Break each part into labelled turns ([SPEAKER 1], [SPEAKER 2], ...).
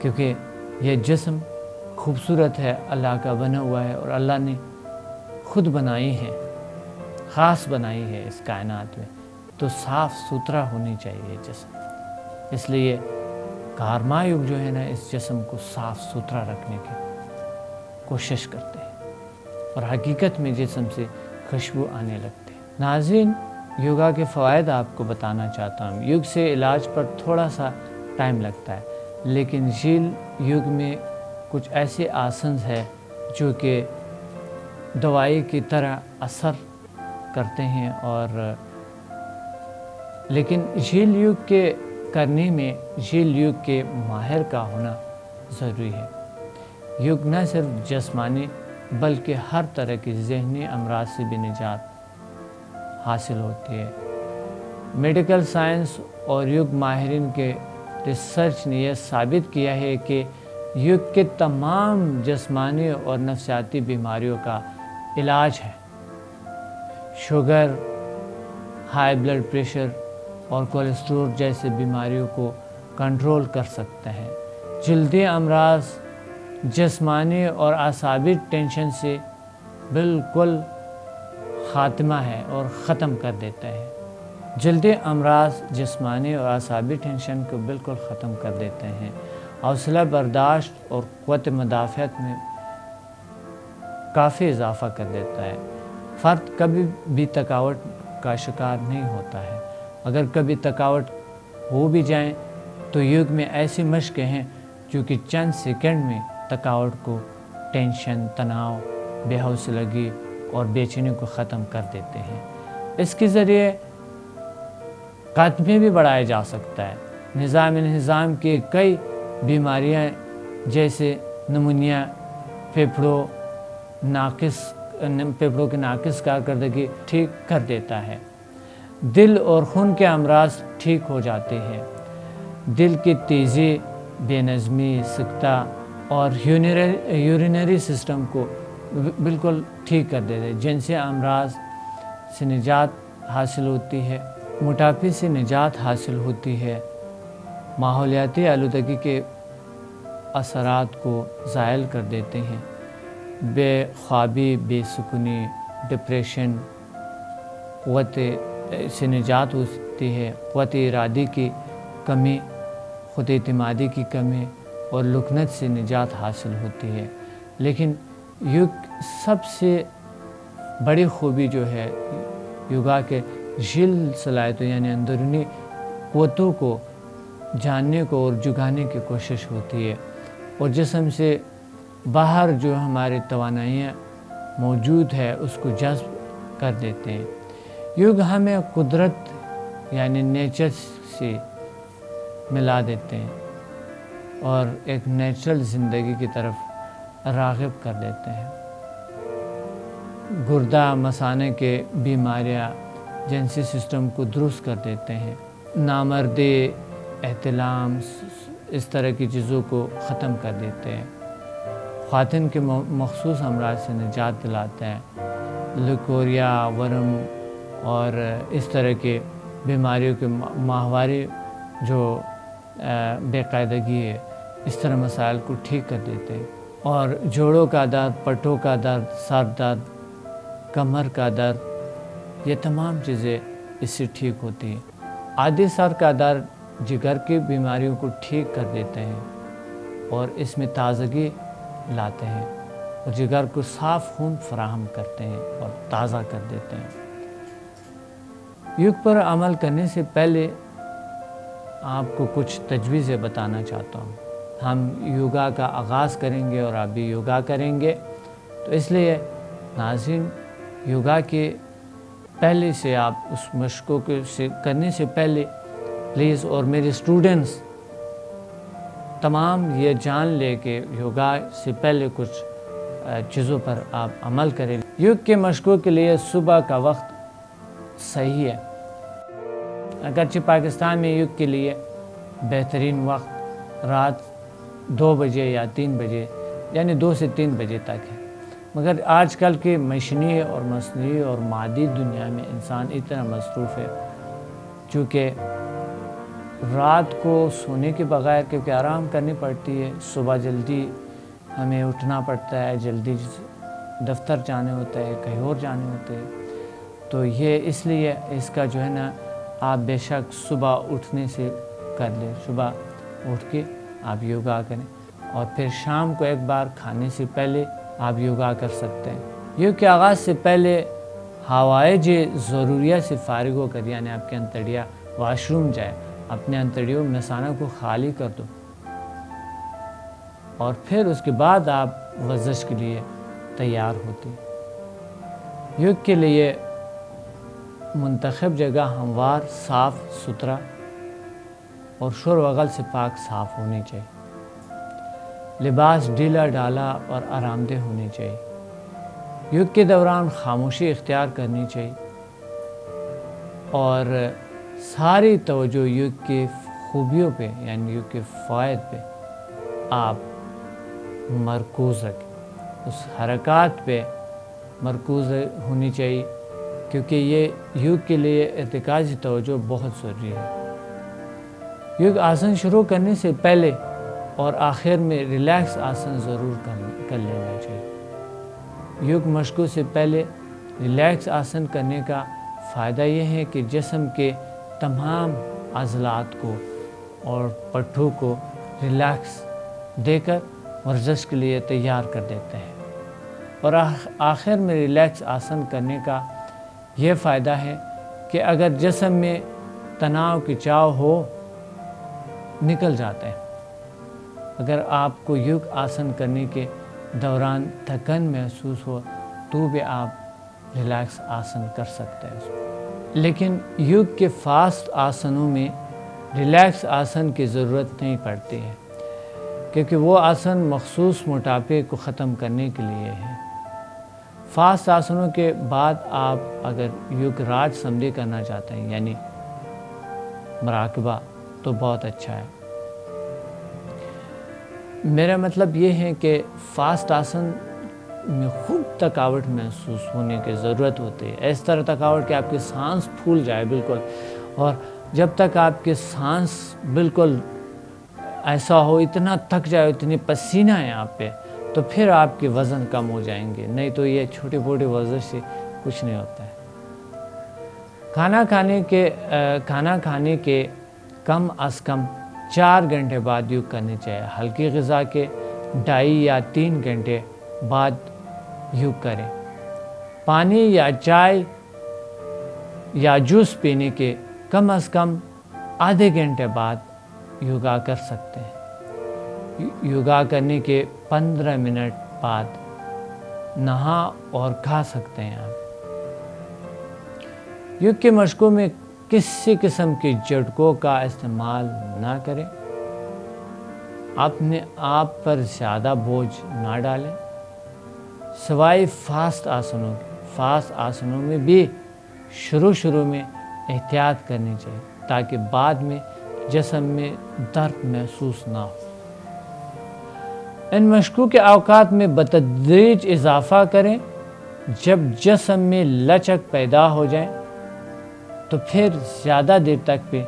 [SPEAKER 1] کیونکہ یہ جسم خوبصورت ہے، اللہ کا بنا ہوا ہے، اور اللہ نے خود بنائی ہے، خاص بنائی ہے اس کائنات میں، تو صاف ستھرا ہونی چاہیے جسم۔ اس لیے کارما یوگ جو ہے نا، اس جسم کو صاف ستھرا رکھنے کی کوشش کرتے ہیں، اور حقیقت میں جسم سے خوشبو آنے لگتی ہے۔ ناظرین، یوگا کے فوائد آپ کو بتانا چاہتا ہوں۔ یوگ سے علاج پر تھوڑا سا ٹائم لگتا ہے، لیکن جھیل یوگ میں کچھ ایسے آسنز ہیں جو کہ دوائی کی طرح اثر کرتے ہیں، اور لیکن جھیل یوگ کے کرنے میں جھیل یوگ کے ماہر کا ہونا ضروری ہے۔ یوگ نہ صرف جسمانی بلکہ ہر طرح کی ذہنی امراض سے بھی نجات حاصل ہوتی ہے۔ میڈیکل سائنس اور یوگ ماہرین کے ریسرچ نے یہ ثابت کیا ہے کہ یوگ کے تمام جسمانی اور نفسیاتی بیماریوں کا علاج ہے۔ شوگر، ہائی بلڈ پریشر اور کولیسٹرول جیسے بیماریوں کو کنٹرول کر سکتا ہے۔ جلدی امراض جسمانی اور اعصابی ٹینشن سے بالکل خاتمہ ہے اور ختم کر دیتا ہے۔ جلدی امراض جسمانی اور اعصابی ٹینشن کو بالکل ختم کر دیتے ہیں، حوصلہ برداشت اور قوت مدافعت میں کافی اضافہ کر دیتا ہے۔ فرد کبھی بھی تھکاوٹ کا شکار نہیں ہوتا ہے۔ اگر کبھی تھکاوٹ ہو بھی جائیں تو یوگ میں ایسی مشقیں ہیں جو کہ چند سیکنڈ میں تھکاوٹ کو، ٹینشن، تناؤ، بے حوصلگی اور بے چینی کو ختم کر دیتے ہیں۔ اس کے ذریعے قد میں بھی بڑھایا جا سکتا ہے۔ نظام انہضام کی کئی بیماریاں جیسے نمونیا، پھیپھڑوں کی ناقص کارکردگی ٹھیک کر دیتا ہے۔ دل اور خون کے امراض ٹھیک ہو جاتے ہیں۔ دل کی تیزی، بے نظمی، سکتہ اور یورینری سسٹم کو بالکل ٹھیک کر دیتے ہیں، جن سے امراض سے نجات حاصل ہوتی ہے، موٹاپے سے نجات حاصل ہوتی ہے، ماحولیاتی آلودگی کے اثرات کو زائل کر دیتے ہیں، بے خوابی، بے سکونی، ڈپریشن قوت سے نجات ہوتی ہے، قوت ارادی کی کمی، خود اعتمادی کی کمی اور لکنت سے نجات حاصل ہوتی ہے۔ لیکن یوگ سب سے بڑی خوبی جو ہے یوگا کے جھیل صلاحیتوں یعنی اندرونی قوتوں کو جاننے کو اور جگانے کی کوشش ہوتی ہے، اور جسم سے باہر جو ہماری توانائیاں موجود ہے اس کو جذب کر دیتے ہیں۔ یوگ ہمیں قدرت یعنی نیچر سے ملا دیتے ہیں اور ایک نیچرل زندگی کی طرف راغب کر دیتے ہیں۔ گردہ مثانے کے بیماریاں جنسی سسٹم کو درست کر دیتے ہیں، نامردی، احتلام، اس طرح کی چیزوں کو ختم کر دیتے ہیں، خواتین کے مخصوص امراض سے نجات دلاتے ہیں، لیکوریا، ورم اور اس طرح کے بیماریوں کے ماہواری جو بے قاعدگی ہے، اس طرح مسائل کو ٹھیک کر دیتے ہیں، اور جوڑوں کا درد، پٹوں کا درد، سر درد، کمر کا درد، یہ تمام چیزیں اس سے ٹھیک ہوتی ہیں۔ عادی سر کا درد جگر کی بیماریوں کو ٹھیک کر دیتے ہیں اور اس میں تازگی لاتے ہیں اور جگر کو صاف خون فراہم کرتے ہیں اور تازہ کر دیتے ہیں۔ یوگ پر عمل کرنے سے پہلے آپ کو کچھ تجویزیں بتانا چاہتا ہوں۔ ہم یوگا کا آغاز کریں گے اور آپ بھی یوگا کریں گے، تو اس لیے ناظرین یوگا کے پہلے سے آپ اس مشقوں سے کرنے سے پہلے پلیز، اور میرے اسٹوڈنٹس تمام یہ جان لے کہ یوگا سے پہلے کچھ چیزوں پر آپ عمل کریں۔ یوگ کے مشقوں کے لیے صبح کا وقت صحیح ہے۔ اگرچہ پاکستان میں یوگ کے لیے بہترین وقت رات 2 بجے یا 3 بجے یعنی 2 سے 3 بجے تک ہے، مگر آج کل کے مشینی اور مصنوعی اور مادی دنیا میں انسان اتنا مصروف ہے چونکہ رات کو سونے کے بغیر کیونکہ آرام کرنی پڑتی ہے، صبح جلدی ہمیں اٹھنا پڑتا ہے، جلدی دفتر جانے ہوتا ہے، کہیں اور جانے ہوتے ہیں، تو یہ اس لیے اس کا جو ہے نا آپ بے شک صبح اٹھنے سے کر لیں، صبح اٹھ کے آپ یوگا کریں، اور پھر شام کو ایک بار کھانے سے پہلے آپ یوگا کر سکتے ہیں۔ یوگ کے آغاز سے پہلے حوائج ضروریہ سے فارغ ہو کر، یعنی آپ کے انتڑیاں واش روم جائے، اپنے انتڑیوں مثانہ کو خالی کر دو، اور پھر اس کے بعد آپ ورزش کے لیے تیار ہوتے ہیں۔ یوگ کے لیے منتخب جگہ ہموار، صاف ستھرا اور شور و غل سے پاک صاف ہونی چاہیے، لباس ڈھیلا ڈالا اور آرام دہ ہونی چاہیے۔ یوگ کے دوران خاموشی اختیار کرنی چاہیے، اور ساری توجہ یوگ کی خوبیوں پہ یعنی یوگ کے فوائد پہ آپ مرکوز رکھیں، اس حرکات پہ مرکوز ہونی چاہیے، کیونکہ یہ یوگ کے لیے ارتکازی توجہ بہت ضروری ہے۔ یوگ آسن شروع کرنے سے پہلے اور آخر میں ریلیکس آسن ضرور کر لینا چاہیے۔ یوگ مشقوں سے پہلے ریلیکس آسن کرنے کا فائدہ یہ ہے کہ جسم کے تمام عضلات کو اور پٹھوں کو ریلیکس دے کر ورزش کے لیے تیار کر دیتے ہیں، اور آخر میں ریلیکس آسن کرنے کا یہ فائدہ ہے کہ اگر جسم میں تناؤ کی چاو ہو نکل جاتے ہیں۔ اگر آپ کو یوگ آسن کرنے کے دوران تھکن محسوس ہو تو بھی آپ ریلیکس آسن کر سکتے ہیں، لیکن یوگ کے فاسٹ آسنوں میں ریلیکس آسن کی ضرورت نہیں پڑتی ہے، کیونکہ وہ آسن مخصوص موٹاپے کو ختم کرنے کے لیے ہے۔ فاسٹ آسنوں کے بعد آپ اگر یوگ راج سمدھی کرنا چاہتے ہیں یعنی مراقبہ، تو بہت اچھا ہے۔ میرا مطلب یہ ہے کہ فاسٹ آسن میں خوب تھکاوٹ محسوس ہونے کی ضرورت ہوتی ہے، اس طرح تھکاوٹ کہ آپ کی سانس پھول جائے بالکل، اور جب تک آپ کی سانس بالکل ایسا ہو، اتنا تھک جائے، اتنی پسینہ ہے آپ پہ، تو پھر آپ کے وزن کم ہو جائیں گے، نہیں تو یہ چھوٹی موٹی ورزش سے کچھ نہیں ہوتا ہے۔ کھانا کھانے کے کم از کم 4 گھنٹے بعد یوگ کرنی چاہیے۔ ہلکی غذا کے 2.5 یا 3 گھنٹے بعد یوگ کریں۔ پانی یا چائے یا جوس پینے کے کم از کم آدھے گھنٹے بعد یوگا کر سکتے ہیں۔ یوگا کرنے کے 15 منٹ بعد نہا اور کھا سکتے ہیں آپ۔ یوگ کے مشقوں میں کسی قسم کے جھٹکوں کا استعمال نہ کریں، اپنے آپ پر زیادہ بوجھ نہ ڈالیں، سوائے فاسٹ آسنوں کے۔ فاسٹ آسنوں میں بھی شروع میں احتیاط کرنی چاہیے تاکہ بعد میں جسم میں درد محسوس نہ ہو۔ ان مشقوں کے اوقات میں بتدریج اضافہ کریں، جب جسم میں لچک پیدا ہو جائے تو پھر زیادہ دیر تک بھی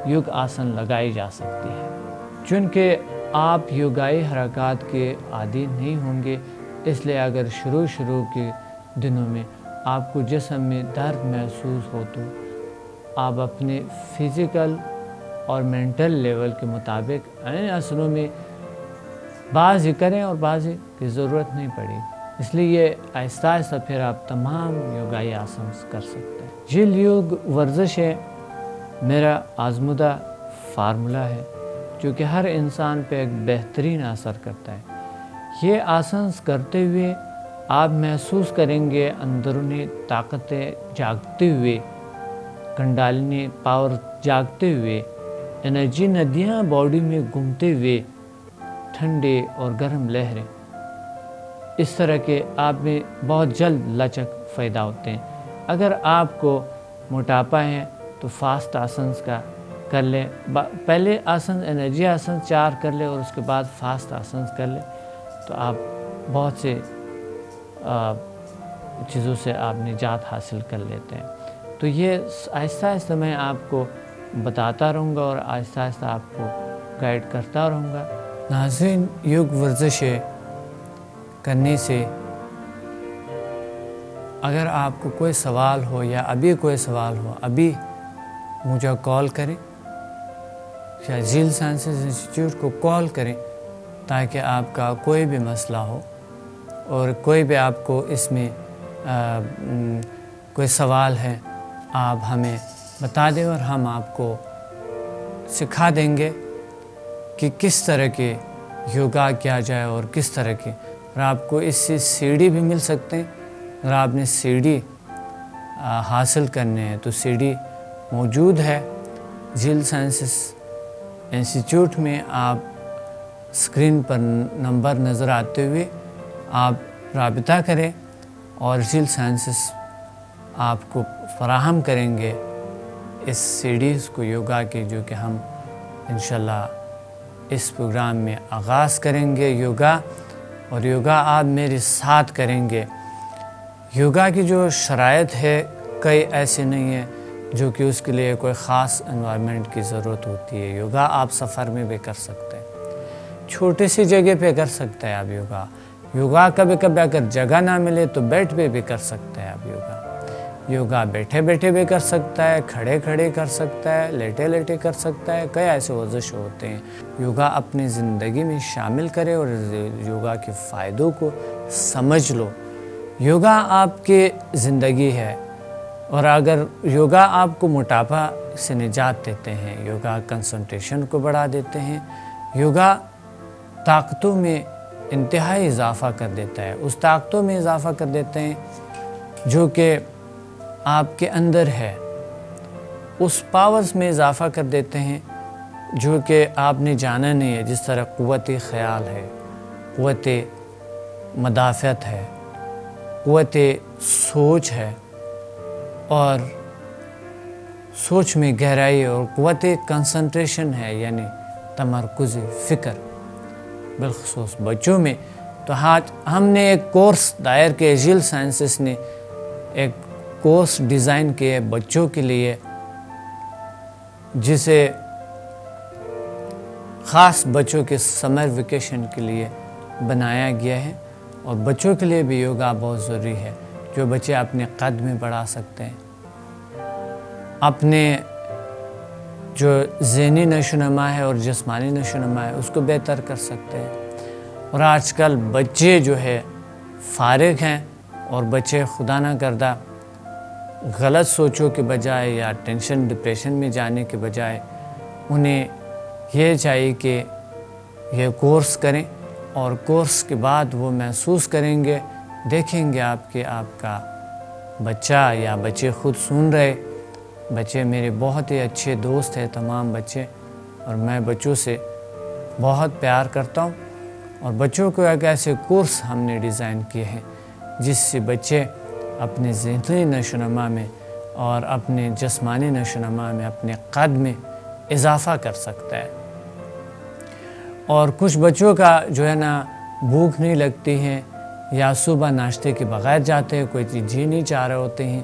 [SPEAKER 1] یوگ آسن لگائی جا سکتی ہے۔ چونکہ آپ یوگائی حرکات کے عادی نہیں ہوں گے، اس لیے اگر شروع کے دنوں میں آپ کو جسم میں درد محسوس ہو تو آپ اپنے فزیکل اور مینٹل لیول کے مطابق ان آسنوں میں بعض ہی کریں اور بعض کی ضرورت نہیں پڑے، اس لیے یہ آہستہ پھر آپ تمام یوگائی آسن کر سکتے ہیں۔ جل یوگ ورزش ہے میرا آزمودہ فارمولہ ہے جو کہ ہر انسان پہ ایک بہترین اثر کرتا ہے۔ یہ آسنس کرتے ہوئے آپ محسوس کریں گے اندرونی طاقتیں جاگتے ہوئے، کنڈالنی پاور جاگتے ہوئے، انرجی ندیاں باڈی میں گھومتے ہوئے، ٹھنڈے اور گرم لہریں، اس طرح کے آپ میں بہت جلد لچک پیدا ہوتے ہیں۔ اگر آپ کو موٹاپا ہے تو فاسٹ آسنس کا کر لیں، پہلے آسن انرجی آسن 4 کر لیں اور اس کے بعد فاسٹ آسنس کر لیں، تو آپ بہت سے چیزوں سے آپ نجات حاصل کر لیتے ہیں۔ تو یہ آہستہ میں آپ کو بتاتا رہوں گا اور آہستہ آہستہ آپ کو گائیڈ کرتا رہوں گا۔ ناظرین، یوگ ورزشیں کرنے سے اگر آپ کو کوئی سوال ہو یا ابھی کوئی سوال ہو، ابھی مجھے کال کریں یا جھیل سائنسز انسٹیٹیوٹ کو کال کریں، تاکہ آپ کا کوئی بھی مسئلہ ہو اور کوئی بھی آپ کو اس میں کوئی سوال ہے، آپ ہمیں بتا دیں اور ہم آپ کو سکھا دیں گے کہ کس طرح کے یوگا کیا جائے اور کس طرح کے، اور آپ کو اس سے سی ڈی بھی مل سکتے ہیں۔ اگر آپ نے سی ڈی حاصل کرنے ہیں تو سی ڈی موجود ہے جھیل سائنسز انسٹیٹیوٹ میں۔ آپ اسکرین پر نمبر نظر آتے ہوئے آپ رابطہ کریں اور جھیل سائنسز آپ کو فراہم کریں گے اس سی ڈیز کو یوگا کے، جو کہ ہم انشاءاللہ اس پروگرام میں آغاز کریں گے یوگا، اور یوگا آپ میرے ساتھ کریں گے۔ یوگا کی جو شرائط ہے کئی ایسے نہیں ہیں جو کہ اس کے لیے کوئی خاص انوائرمنٹ کی ضرورت ہوتی ہے۔ یوگا آپ سفر میں بھی کر سکتے ہیں، چھوٹی سی جگہ پہ کر سکتے ہیں آپ یوگا۔ یوگا کبھی کبھی اگر جگہ نہ ملے تو بیڈ پہ بھی کر سکتے ہیں آپ یوگا۔ یوگا بیٹھے بیٹھے بھی کر سکتا ہے، کھڑے کھڑے کر سکتا ہے، لیٹے لیٹے کر سکتا ہے، کئی ایسے ورزش ہوتے ہیں۔ یوگا اپنی زندگی میں شامل کرے اور یوگا کے فائدوں کو سمجھ لو۔ یوگا آپ کی زندگی ہے، اور اگر یوگا آپ کو موٹاپا سے نجات دیتے ہیں، یوگا کنسنٹریشن کو بڑھا دیتے ہیں، یوگا طاقتوں میں انتہائی اضافہ کر دیتا ہے، اس طاقتوں میں اضافہ کر دیتے ہیں جو کہ آپ کے اندر ہے، اس پاورز میں اضافہ کر دیتے ہیں جو کہ آپ نے جانا نہیں ہے، جس طرح قوت خیال ہے، قوت مدافعت ہے، قوت سوچ ہے، اور سوچ میں گہرائی، اور قوت کنسنٹریشن ہے، یعنی تمرکز فکر، بالخصوص بچوں میں۔ تو آج ہم نے ایک کورس دائر کے، جھیل سائنسز نے ایک کورس ڈیزائن کیے بچوں کے لیے، جسے خاص بچوں کے سمر ویکیشن کے لیے بنایا گیا ہے، اور بچوں کے لیے بھی یوگا بہت ضروری ہے، جو بچے اپنے قد میں بڑھا سکتے ہیں، اپنے جو ذہنی نشو و نما ہے اور جسمانی نشو و نما ہے اس کو بہتر کر سکتے ہیں۔ اور آج کل بچے جو ہے فارغ ہیں، اور بچے خدا نہ کردہ غلط سوچوں کے بجائے یا ٹینشن ڈپریشن میں جانے کے بجائے انہیں یہ چاہیے کہ یہ کورس کریں، اور کورس کے بعد وہ محسوس کریں گے، دیکھیں گے آپ کا بچہ یا بچے خود سن رہے، بچے میرے بہت ہی اچھے دوست ہیں تمام بچے، اور میں بچوں سے بہت پیار کرتا ہوں، اور بچوں کو ایک ایسے کورس ہم نے ڈیزائن کیے ہیں جس سے بچے اپنے ذہنی نشو و نما میں اور اپنے جسمانی نشو و نما میں اپنے قد میں اضافہ کر سکتا ہے۔ اور کچھ بچوں کا جو ہے نا بھوک نہیں لگتی ہے، یا صبح ناشتے کے بغیر جاتے ہیں، کوئی چیز جی نہیں چاہ رہے ہوتے ہیں،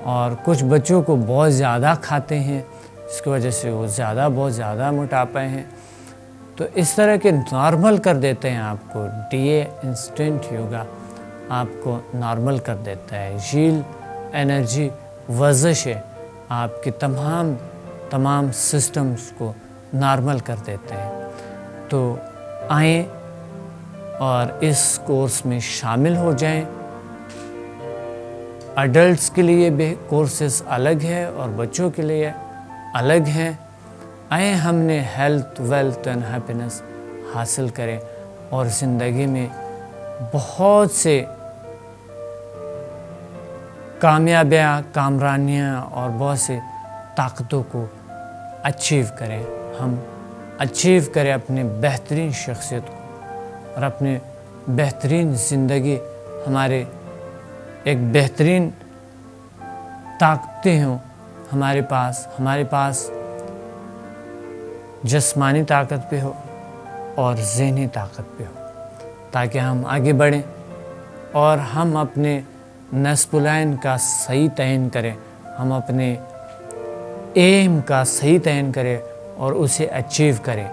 [SPEAKER 1] اور کچھ بچوں کو بہت زیادہ کھاتے ہیں جس کی وجہ سے وہ بہت زیادہ موٹاپے ہیں۔ تو اس طرح کے نارمل کر دیتے ہیں آپ کو، ڈی اے انسٹنٹ یوگا آپ کو نارمل کر دیتا ہے۔ جھیل انرجی ورزش ہے، آپ کے تمام سسٹمز کو نارمل کر دیتے ہیں۔ تو آئیں اور اس کورس میں شامل ہو جائیں۔ ایڈلٹس کے لیے بھی کورسز الگ ہے اور بچوں کے لیے الگ ہیں۔ آئیں ہم نے ہیلتھ، ویلتھ اینڈ ہیپینس حاصل کریں، اور زندگی میں بہت سے کامیابیاں، کامرانیاں اور بہت سے طاقتوں کو اچیو کریں۔ ہم اچیو کریں اپنے بہترین شخصیت کو، اور اپنے بہترین زندگی، ہمارے ایک بہترین طاقتیں ہوں ہمارے پاس جسمانی طاقت بھی ہو اور ذہنی طاقت بھی ہو، تاکہ ہم آگے بڑھیں اور ہم اپنے نصب العین کا صحیح تعین کریں، ہم اپنے ایم کا صحیح تعین کرے اور اسے اچیو کرے۔